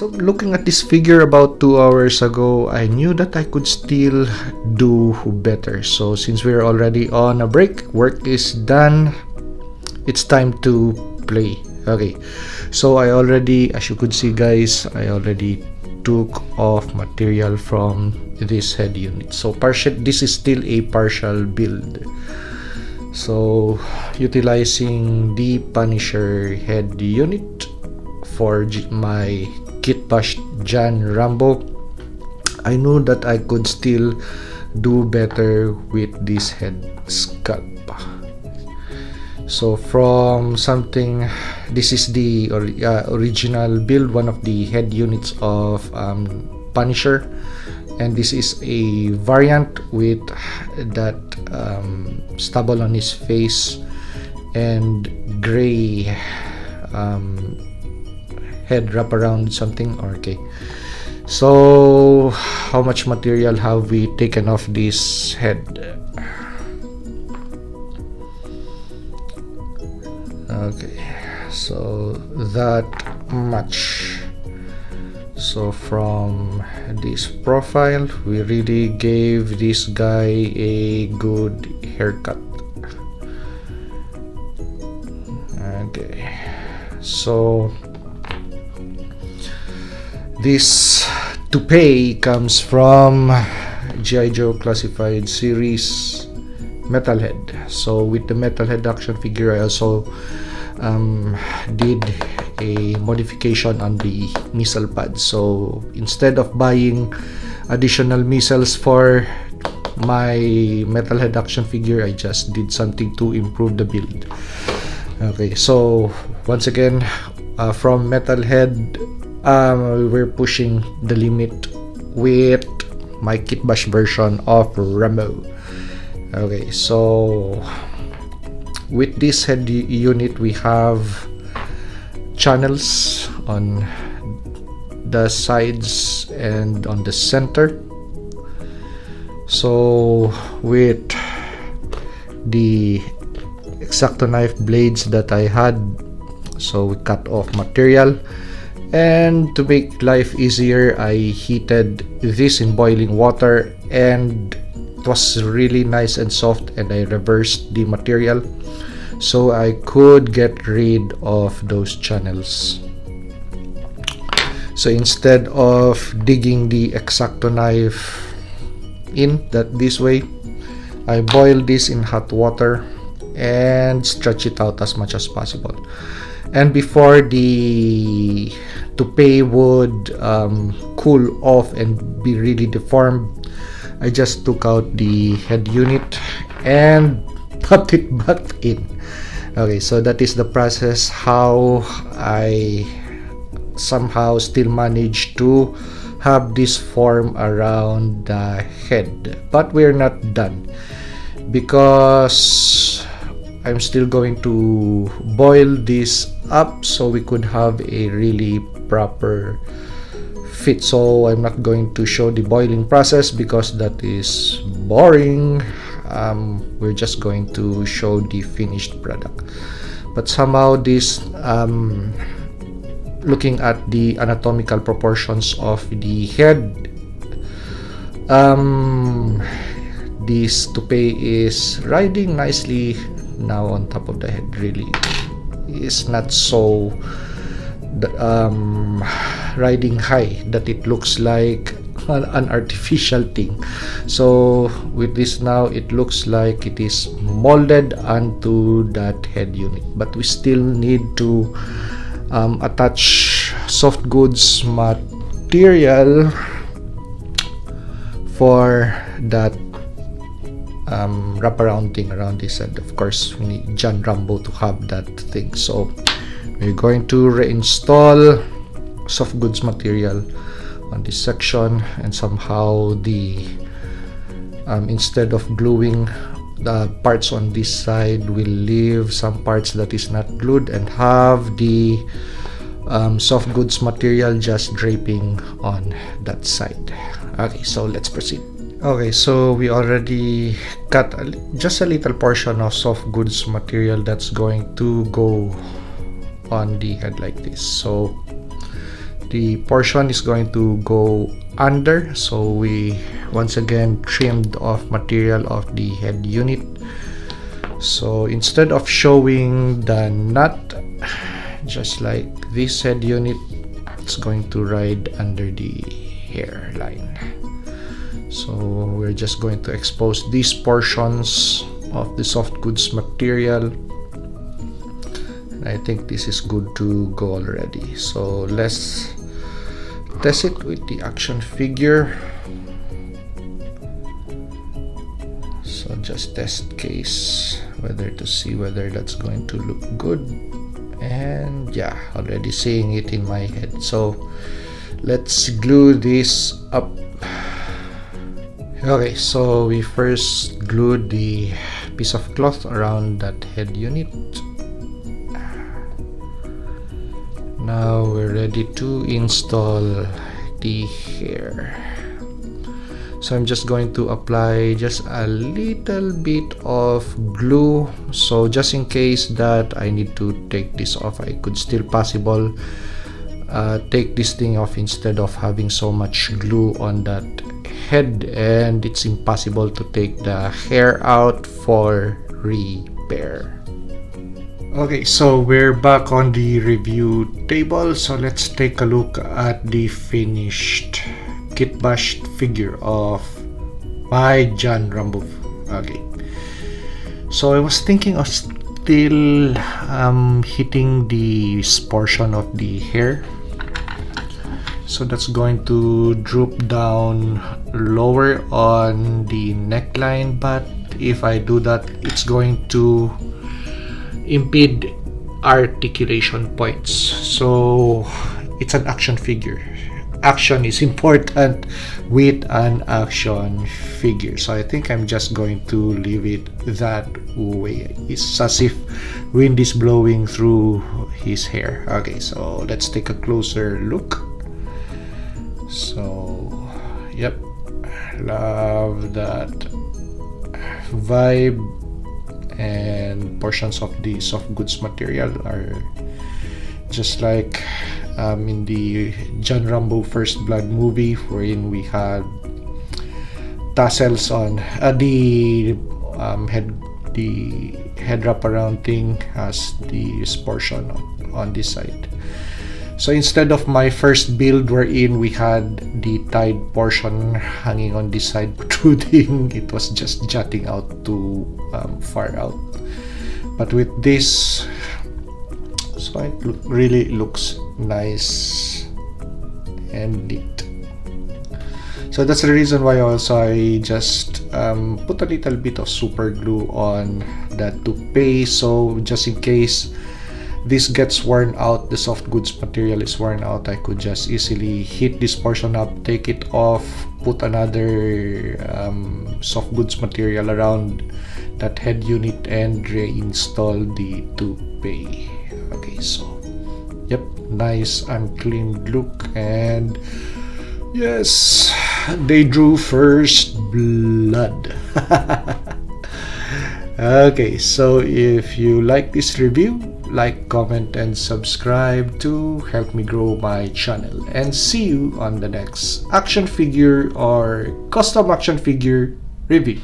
So looking at this figure about 2 hours ago, I knew that I could still do better. So since we're already on a break, work is done, it's time to play. Okay, so I already, as you could see guys, I already took off material from this head unit. So this is still a partial build. So utilizing the Punisher head unit for my Kitbash Rambo, I knew that I could still do better with this head sculpt. So from something, this is the original build, one of the head units of Punisher, and this is a variant with that stubble on his face and gray head wraparound something. Okay, so how much material have we taken off this head? Okay, so that much. So from this profile, we really gave this guy a good haircut. Okay, so this toupee comes from G.I. Joe Classified Series Metalhead. So with the Metalhead action figure, I also did a modification on the missile pad. So instead of buying additional missiles for my Metalhead action figure, I just did something to improve the build. Okay, so once again, from Metalhead, we're pushing the limit with my Kitbash version of Rambo. Okay, so with this head unit, we have channels on the sides and on the center. So with the X-Acto knife blades that I had, so we cut off material, and to make life easier, I heated this in boiling water, and it was really nice and soft, and I reversed the material so I could get rid of those channels. So instead of digging the X-Acto knife in this way, I boil this in hot water and stretch it out as much as possible. And before the toupee would cool off and be really deformed, I just took out the head unit and popped it back in. Okay, so that is the process how I somehow still managed to have this form around the head. But we're not done, because I'm still going to boil this up so we could have a really proper fit. So I'm not going to show the boiling process because that is boring. We're just going to show the finished product. But somehow this looking at the anatomical proportions of the head, this toupee is riding nicely now on top of the head. Really is not so riding high that it looks like an artificial thing. So with this now, it looks like it is molded onto that head unit, but we still need to attach soft goods material for that wraparound thing around this head. Of course, we need John Rambo to have that thing. So we're going to reinstall soft goods material on this section, and somehow the instead of gluing the parts on this side, we'll leave some parts that is not glued and have the soft goods material just draping on that side. Okay, so let's proceed. Okay, so we already cut just a little portion of soft goods material that's going to go on the head like this. So the portion is going to go under, so we once again trimmed off material of the head unit. So instead of showing the nut just like this head unit, it's going to ride under the hairline. So we're just going to expose these portions of the soft goods material. I think this is good to go already. So let's test it with the action figure. So just test case whether to see whether that's going to look good. And yeah, already seeing it in my head. So let's glue this up. Okay, so we first glued the piece of cloth around that head unit. Now we're ready to install the hair. So I'm just going to apply just a little bit of glue, so just in case that I need to take this off, I could still possible take this thing off instead of having so much glue on that head, and it's impossible to take the hair out for repair. Okay, so we're back on the review table, so let's take a look at the finished Kitbash figure of my John Rambo. Okay, so I was thinking of still hitting this portion of the hair, so that's going to droop down lower on the neckline, but if I do that, it's going to impede articulation points. So it's an action figure. Action is important with an action figure, so I think I'm just going to leave it that way. It's as if wind is blowing through his hair. Okay, so let's take a closer look. So yep, love that vibe, and portions of the soft goods material are just like in the John Rambo First Blood movie, wherein we had tassels on the head wraparound thing has this portion on this side. So instead of my first build wherein we had the tied portion hanging on this side protruding, it was just jutting out too far out. But with this, so it really looks nice and neat. So that's the reason why also I just put a little bit of super glue on that toupee, so just in case this gets worn out, the soft goods material is worn out, I could just easily hit this portion up, take it off, put another soft goods material around that head unit, and reinstall the toupee. Okay, so yep, nice unclean look, and yes, they drew first blood. Okay, so if you like this review, like, comment, and subscribe to help me grow my channel, and see you on the next action figure or custom action figure review.